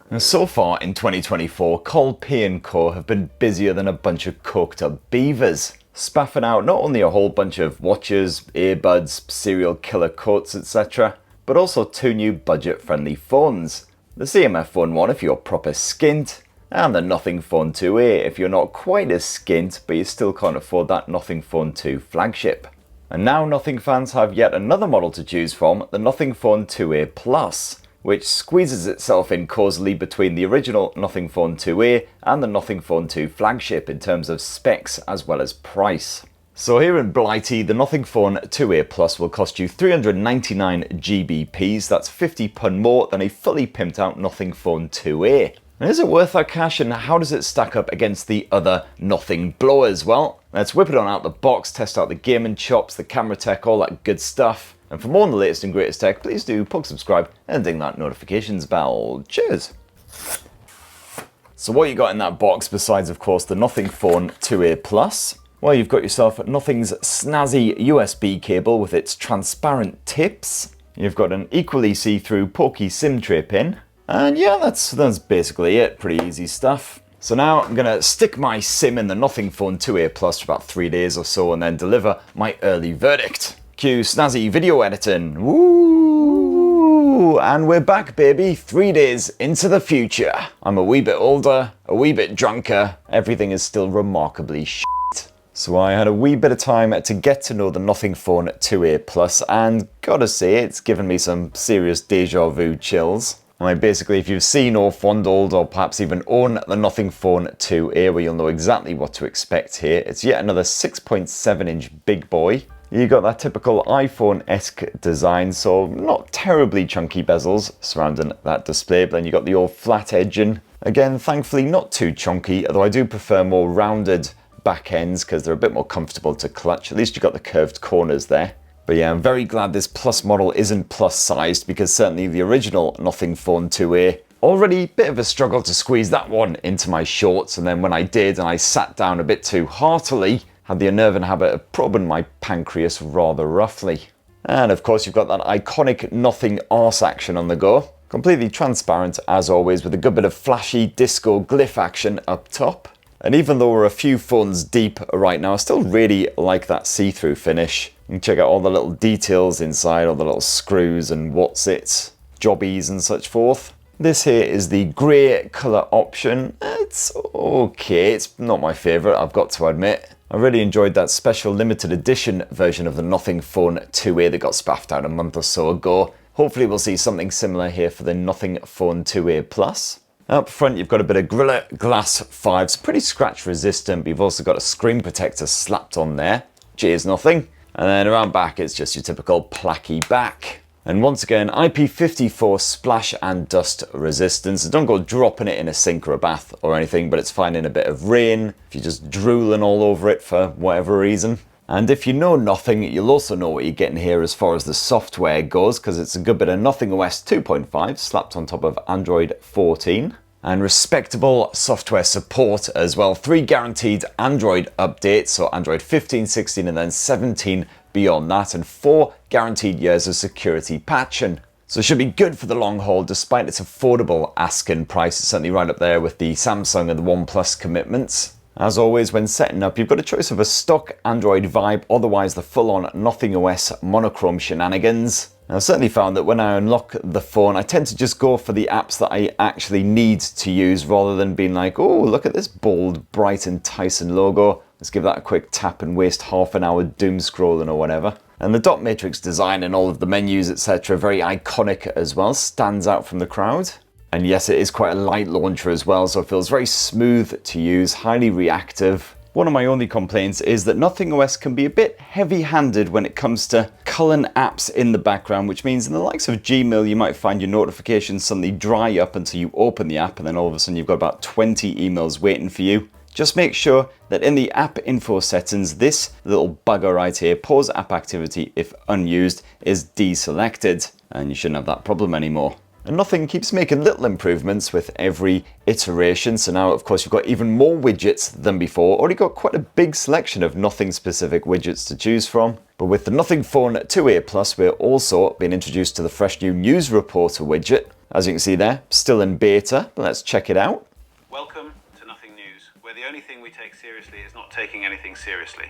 And so far in 2024, Col P & Co have been busier than a bunch of coked up beavers, spaffing out not only a whole bunch of watches, earbuds, serial killer coats, etc., but also 2 new budget-friendly phones. The CMF Phone 1 if you're proper skint, and the Nothing Phone 2A if you're not quite as skint, but you still can't afford that Nothing Phone 2 flagship. And now Nothing fans have yet another model to choose from, the Nothing Phone 2A Plus, which squeezes itself in cosily between the original Nothing Phone 2A and the Nothing Phone 2 flagship in terms of specs as well as price. So here in Blighty, the Nothing Phone 2A Plus will cost you 399 GBPs, that's £50 more than a fully pimped out Nothing Phone 2A. And is it worth that cash, and how does it stack up against the other Nothing blowers? Well, let's whip it on out the box, test out the gaming chops, the camera tech, all that good stuff. And for more on the latest and greatest tech, please do poke subscribe and ding that notifications bell. Cheers! So what you got in that box besides, of course, the Nothing Phone 2A Plus? Well, you've got yourself Nothing's snazzy USB cable with its transparent tips. You've got an equally see-through pokey SIM tray pin. And yeah, that's basically it. Pretty easy stuff. So now I'm going to stick my SIM in the Nothing Phone 2A Plus for about 3 days or so and then deliver my early verdict. Cue snazzy video editing. Woo! And we're back, baby. 3 days into the future. I'm a wee bit older, a wee bit drunker. Everything is still remarkably shit. So I had a wee bit of time to get to know the Nothing Phone 2A Plus, and gotta say, it's given me some serious deja vu chills. Basically, if you've seen or fondled or perhaps even own the Nothing Phone 2A, well, you'll know exactly what to expect here. It's yet another 6.7-inch big boy. You got that typical iPhone-esque design, so not terribly chunky bezels surrounding that display, but then you got the old flat edging. Again, thankfully not too chunky, although I do prefer more rounded back ends because they're a bit more comfortable to clutch. At least you got the curved corners there. But yeah, I'm very glad this Plus model isn't plus-sized, because certainly the original Nothing Phone 2A, already a bit of a struggle to squeeze that one into my shorts, and then when I did and I sat down a bit too heartily, had the unnerving habit of probing my pancreas rather roughly. And of course you've got that iconic Nothing arse action on the go. Completely transparent as always, with a good bit of flashy disco glyph action up top. And even though we're a few phones deep right now, I still really like that see-through finish. You can check out all the little details inside, all the little screws and what's-its, jobbies and such forth. This here is the grey colour option. It's okay, it's not my favourite, I've got to admit. I really enjoyed that special limited edition version of the Nothing Phone 2A that got spaffed out a month or so ago. Hopefully we'll see something similar here for the Nothing Phone 2A Plus. Up front you've got a bit of Gorilla Glass 5, it's pretty scratch resistant, but you've also got a screen protector slapped on there. Cheers Nothing. And then around back it's just your typical placky back. And once again, IP54 splash and dust resistance. Don't go dropping it in a sink or a bath or anything, but it's fine in a bit of rain, if you're just drooling all over it for whatever reason. And if you know Nothing, you'll also know what you're getting here as far as the software goes, because it's a good bit of Nothing OS 2.5 slapped on top of Android 14. And respectable software support as well. 3 guaranteed Android updates, so Android 15, 16 and then 17 beyond that, and 4 guaranteed years of security patching. So it should be good for the long haul despite its affordable asking price. It's certainly right up there with the Samsung and the OnePlus commitments. As always, when setting up, you've got a choice of a stock Android vibe, otherwise the full-on Nothing OS monochrome shenanigans. I've certainly found that when I unlock the phone, I tend to just go for the apps that I actually need to use rather than being like, oh, look at this bold, bright, enticing logo. Let's give that a quick tap and waste half an hour doom scrolling or whatever. And the dot matrix design and all of the menus, etc., very iconic as well, stands out from the crowd. And yes, it is quite a light launcher as well, so it feels very smooth to use, highly reactive. One of my only complaints is that Nothing OS can be a bit heavy-handed when it comes to culling apps in the background, which means in the likes of Gmail, you might find your notifications suddenly dry up until you open the app, and then all of a sudden you've got about 20 emails waiting for you. Just make sure that in the app info settings, this little bugger right here, pause app activity if unused, is deselected, and you shouldn't have that problem anymore. And Nothing keeps making little improvements with every iteration. So now, of course, you've got even more widgets than before. Already got quite a big selection of Nothing-specific widgets to choose from. But with the Nothing Phone 2A Plus, we're also being introduced to the fresh new News Reporter widget. As you can see there, still in beta, but let's check it out. Welcome to Nothing News, where the only thing we take seriously is not taking anything seriously.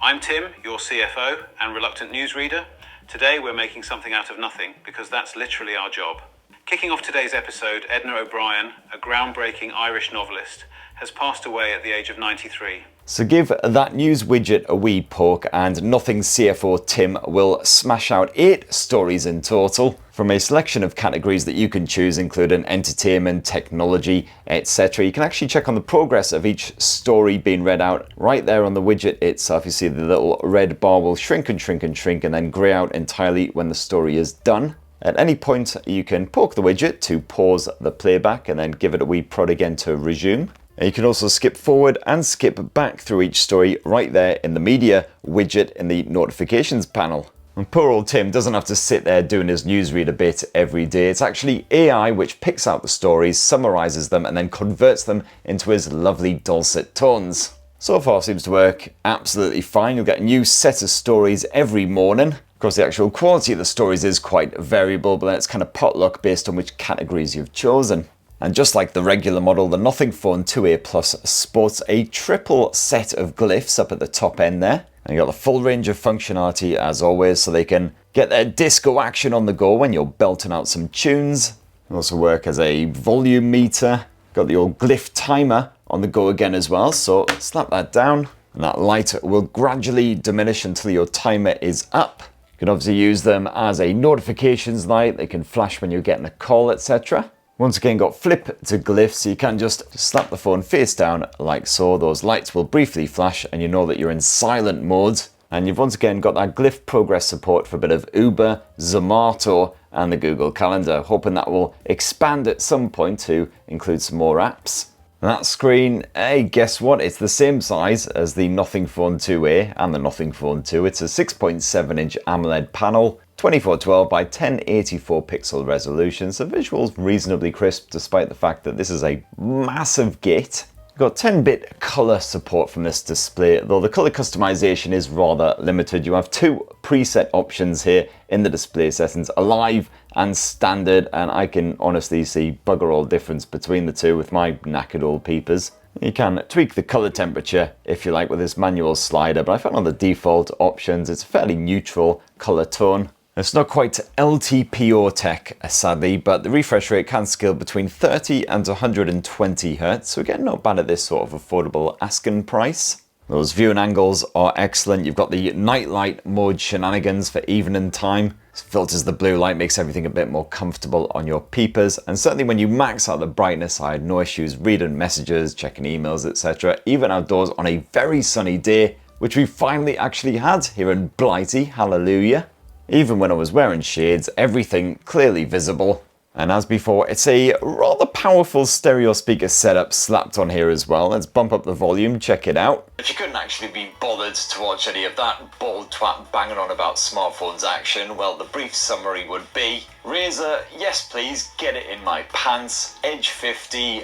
I'm Tim, your CFO and reluctant newsreader. Today we're making something out of nothing, because that's literally our job. Kicking off today's episode, Edna O'Brien, a groundbreaking Irish novelist, has passed away at the age of 93. So give that news widget a wee poke and Nothing CFO Tim will smash out 8 stories in total from a selection of categories that you can choose, including entertainment, technology, etc. You can actually check on the progress of each story being read out right there on the widget itself. You see the little red bar will shrink and shrink and shrink and then grey out entirely when the story is done. At any point you can poke the widget to pause the playback and then give it a wee prod again to resume. You can also skip forward and skip back through each story right there in the media widget in the notifications panel. And poor old Tim doesn't have to sit there doing his newsreader bit every day. It's actually AI which picks out the stories, summarizes them and then converts them into his lovely dulcet tones. So far seems to work absolutely fine. You'll get a new set of stories every morning. Of course, the actual quality of the stories is quite variable, but then it's kind of potluck based on which categories you've chosen. And just like the regular model, the Nothing Phone 2A Plus sports a triple set of glyphs up at the top end there. And you got the full range of functionality as always, so they can get their disco action on the go when you're belting out some tunes. They also work as a volume meter. Got the old glyph timer on the go again as well, so slap that down. And that light will gradually diminish until your timer is up. You can obviously use them as a notifications light. They can flash when you're getting a call, etc. Once again, got flip to glyph, so you can just slap the phone face down like so. Those lights will briefly flash and you know that you're in silent mode. And you've once again got that glyph progress support for a bit of Uber, Zomato and the Google Calendar. Hoping that will expand at some point to include some more apps. And that screen, hey, guess what? It's the same size as the Nothing Phone 2A and the Nothing Phone 2. It's a 6.7 inch AMOLED panel. 2412 by 1084 pixel resolution, so visuals reasonably crisp despite the fact that this is a massive gate. You've got 10-bit color support from this display, though the color customization is rather limited. You have 2 preset options here in the display settings, Alive and Standard, and I can honestly see bugger all difference between the two with my knackered old peepers. You can tweak the color temperature if you like with this manual slider, but I found on the default options it's a fairly neutral color tone. It's not quite LTPO tech, sadly, but the refresh rate can scale between 30 and 120 Hz, so again, not bad at this sort of affordable asking price. Those viewing angles are excellent. You've got the night light mode shenanigans for evening time. It filters the blue light, makes everything a bit more comfortable on your peepers, and certainly when you max out the brightness, I had no issues reading messages, checking emails, etc., even outdoors on a very sunny day, which we finally actually had here in Blighty, hallelujah. Even when I was wearing shades, everything clearly visible. And as before, it's a rather powerful stereo speaker setup slapped on here as well. Let's bump up the volume, check it out. If you couldn't actually be bothered to watch any of that bald twat banging on about smartphones action, well, the brief summary would be: Razer, yes please, get it in my pants. Edge 50,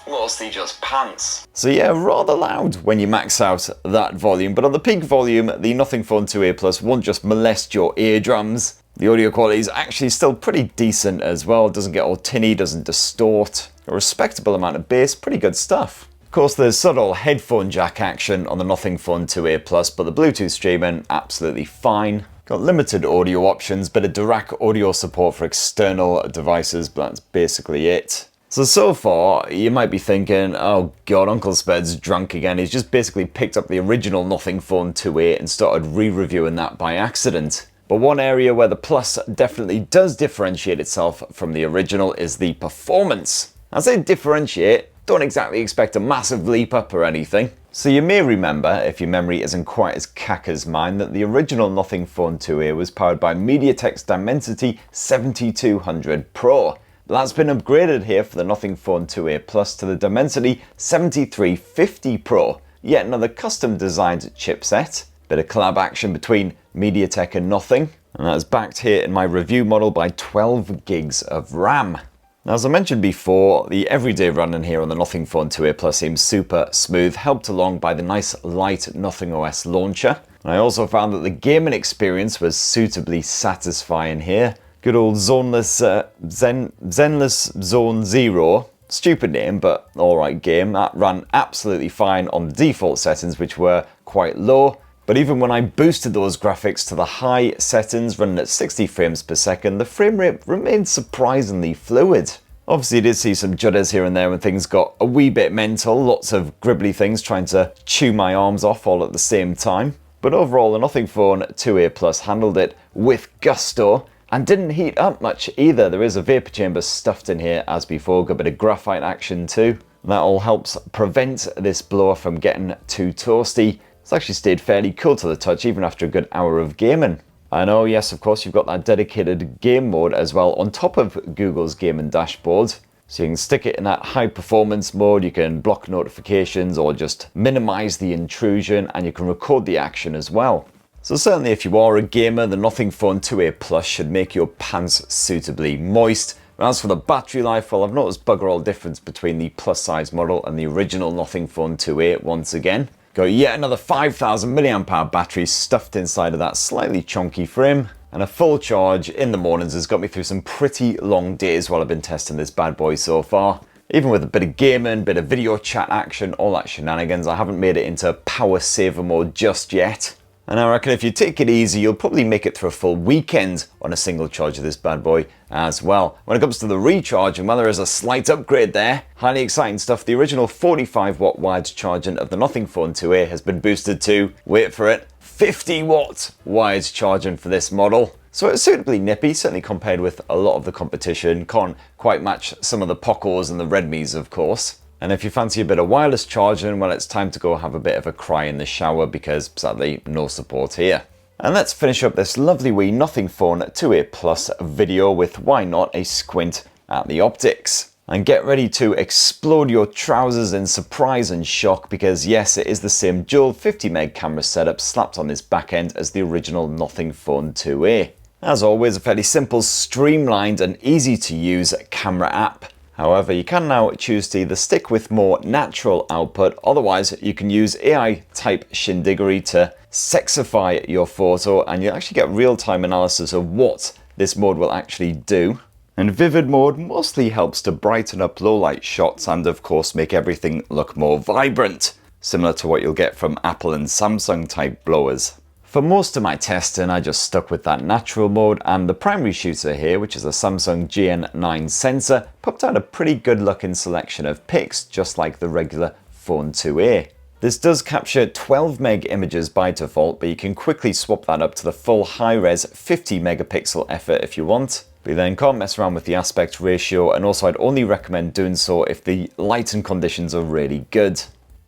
mostly just pants. So yeah, rather loud when you max out that volume, but on the peak volume, the Nothing Phone 2A Plus won't just molest your eardrums. The audio quality is actually still pretty decent as well. It doesn't get all tinny, doesn't distort. A respectable amount of bass, pretty good stuff. Of course, there's subtle headphone jack action on the Nothing Phone 2A Plus, but the Bluetooth streaming, absolutely fine. Got limited audio options, bit of Dirac audio support for external devices, but that's basically it. So far, you might be thinking, oh god, Uncle Sped's drunk again. He's just basically picked up the original Nothing Phone 2A and started re-reviewing that by accident. But one area where the Plus definitely does differentiate itself from the original is the performance. I say differentiate, don't exactly expect a massive leap up or anything. So you may remember, if your memory isn't quite as cack as mine, that the original Nothing Phone 2A was powered by Mediatek's Dimensity 7200 Pro. But that's been upgraded here for the Nothing Phone 2A Plus to the Dimensity 7350 Pro. Yet another custom designed chipset. Bit of collab action between Mediatek and Nothing, and that is backed here in my review model by 12 gigs of RAM. Now, as I mentioned before, the everyday running here on the Nothing Phone 2A Plus seems super smooth, helped along by the nice light Nothing OS launcher. And I also found that the gaming experience was suitably satisfying here. Good old Zoneless, Zenless Zone Zero. Stupid name, but alright game. That ran absolutely fine on the default settings, which were quite low. But even when I boosted those graphics to the high settings, running at 60 frames per second, the frame rate remained surprisingly fluid. Obviously, you did see some judders here and there when things got a wee bit mental. Lots of gribbly things trying to chew my arms off all at the same time. But overall, the Nothing Phone 2A Plus handled it with gusto. And didn't heat up much either. There is a vapor chamber stuffed in here as before, got a bit of graphite action too. That all helps prevent this blower from getting too toasty. It's actually stayed fairly cool to the touch even after a good hour of gaming. I know, yes, of course, you've got that dedicated game mode as well on top of Google's gaming dashboard. So you can stick it in that high performance mode, you can block notifications or just minimize the intrusion, and you can record the action as well. So certainly if you are a gamer, the Nothing Phone 2A Plus should make your pants suitably moist. And as for the battery life, well, I've noticed bugger all difference between the plus size model and the original Nothing Phone 2A once again. Got yet another 5000 mAh battery stuffed inside of that slightly chunky frame. And a full charge in the mornings has got me through some pretty long days while I've been testing this bad boy so far. Even with a bit of gaming, bit of video chat action, all that shenanigans, I haven't made it into power saver mode just yet. And I reckon if you take it easy, you'll probably make it through a full weekend on a single charge of this bad boy as well. When it comes to the recharging, well, there is a slight upgrade there. Highly exciting stuff. The original 45 watt wired charging of the Nothing Phone 2A has been boosted to, wait for it, 50 watt wired charging for this model. So it's suitably nippy, certainly compared with a lot of the competition. Can't quite match some of the Pocos and the Redmis, of course. And if you fancy a bit of wireless charging, well, it's time to go have a bit of a cry in the shower because sadly no support here. And let's finish up this lovely wee Nothing Phone 2A Plus video with why not a squint at the optics. And get ready to explode your trousers in surprise and shock because yes, it is the same dual 50 meg camera setup slapped on this back end as the original Nothing Phone 2A. As always, a fairly simple, streamlined and easy to use camera app. However, you can now choose to either stick with more natural output, otherwise you can use AI type shindiggery to sexify your photo and you actually get real-time analysis of what this mode will actually do. And vivid mode mostly helps to brighten up low light shots and of course make everything look more vibrant, similar to what you'll get from Apple and Samsung type blowers. For most of my testing, I just stuck with that natural mode, and the primary shooter here, which is a Samsung GN9 sensor, popped out a pretty good looking selection of pics, just like the regular Phone 2A. This does capture 12 meg images by default, but you can quickly swap that up to the full high-res 50 megapixel effort if you want. But you then can't mess around with the aspect ratio, and also I'd only recommend doing so if the lighting conditions are really good.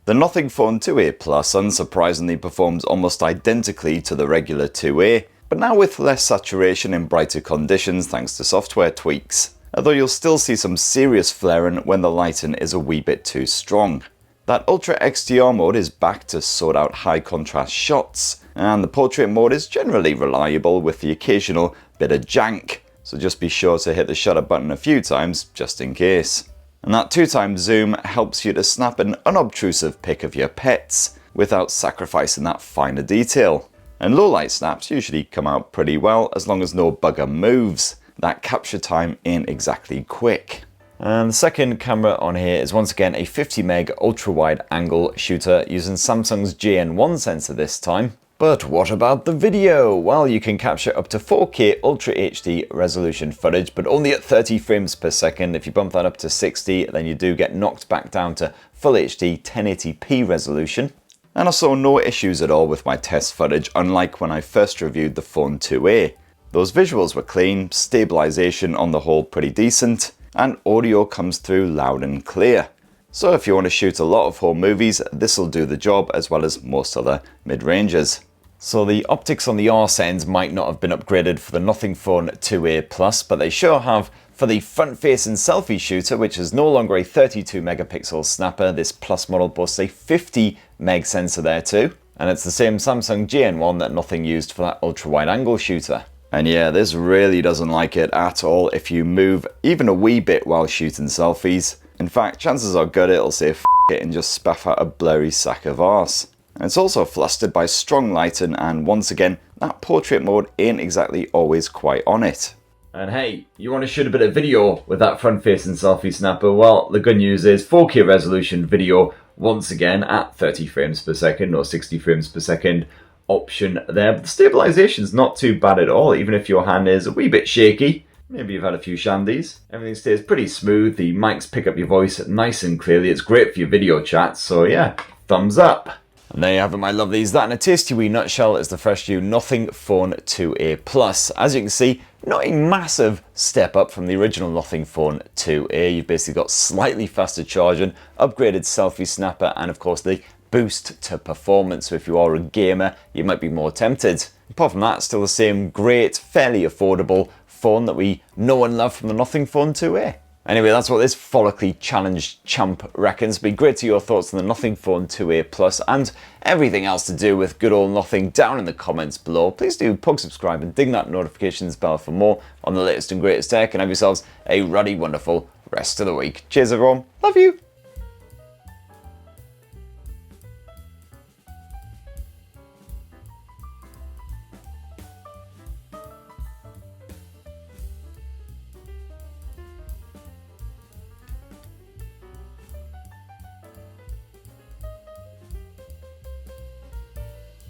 The Nothing Phone 2A Plus unsurprisingly performs almost identically to the regular 2A, but now with less saturation in brighter conditions thanks to software tweaks, although you'll still see some serious flaring when the lighting is a wee bit too strong. That Ultra XDR mode is back to sort out high contrast shots, and the portrait mode is generally reliable with the occasional bit of jank, so just be sure to hit the shutter button a few times just in case. And that 2x zoom helps you to snap an unobtrusive pic of your pets without sacrificing that finer detail. And low light snaps usually come out pretty well as long as no bugger moves. That capture time ain't exactly quick. And the second camera on here is once again a 50 meg ultra wide angle shooter using Samsung's GN1 sensor this time. But what about the video? Well, you can capture up to 4K Ultra HD resolution footage, but only at 30 frames per second. If you bump that up to 60, then you do get knocked back down to Full HD 1080p resolution. And I saw no issues at all with my test footage, unlike when I first reviewed the Phone 2A. Those visuals were clean, stabilization on the whole pretty decent, and audio comes through loud and clear. So if you want to shoot a lot of home movies, this will do the job as well as most other mid-rangers. So the optics on the arse end might not have been upgraded for the Nothing Phone 2A Plus, but they sure have for the front-facing selfie shooter, which is no longer a 32 megapixel snapper. This Plus model boasts a 50 meg sensor there too. And it's the same Samsung GN1 that Nothing used for that ultra-wide angle shooter. And yeah, this really doesn't like it at all if you move even a wee bit while shooting selfies. In fact, chances are good it'll say f it and just spaff out a blurry sack of arse. And it's also flustered by strong lighting, and once again, that portrait mode ain't exactly always quite on it. And hey, you want to shoot a bit of video with that front-facing selfie snapper? Well, the good news is 4K resolution video, once again at 30 frames per second or 60 frames per second option there. But the stabilization's not too bad at all, even if your hand is a wee bit shaky. Maybe you've had a few shandies. Everything stays pretty smooth. The mics pick up your voice nice and clearly. It's great for your video chats, so yeah, thumbs up. And there you have it, my lovelies. That in a tasty wee nutshell is the fresh new Nothing Phone 2A Plus. As you can see, not a massive step up from the original Nothing Phone 2A. You've basically got slightly faster charging, upgraded selfie snapper, and of course the boost to performance. So if you are a gamer, you might be more tempted. Apart from that, still the same great, fairly affordable phone that we know and love from the Nothing Phone 2A. Anyway, that's what this follically challenged champ reckons. It'd be great to hear your thoughts on the Nothing Phone 2A Plus and everything else to do with good old Nothing down in the comments below. Please do plug subscribe and ding that notifications bell for more on the latest and greatest tech, and have yourselves a ruddy wonderful rest of the week. Cheers everyone, love you.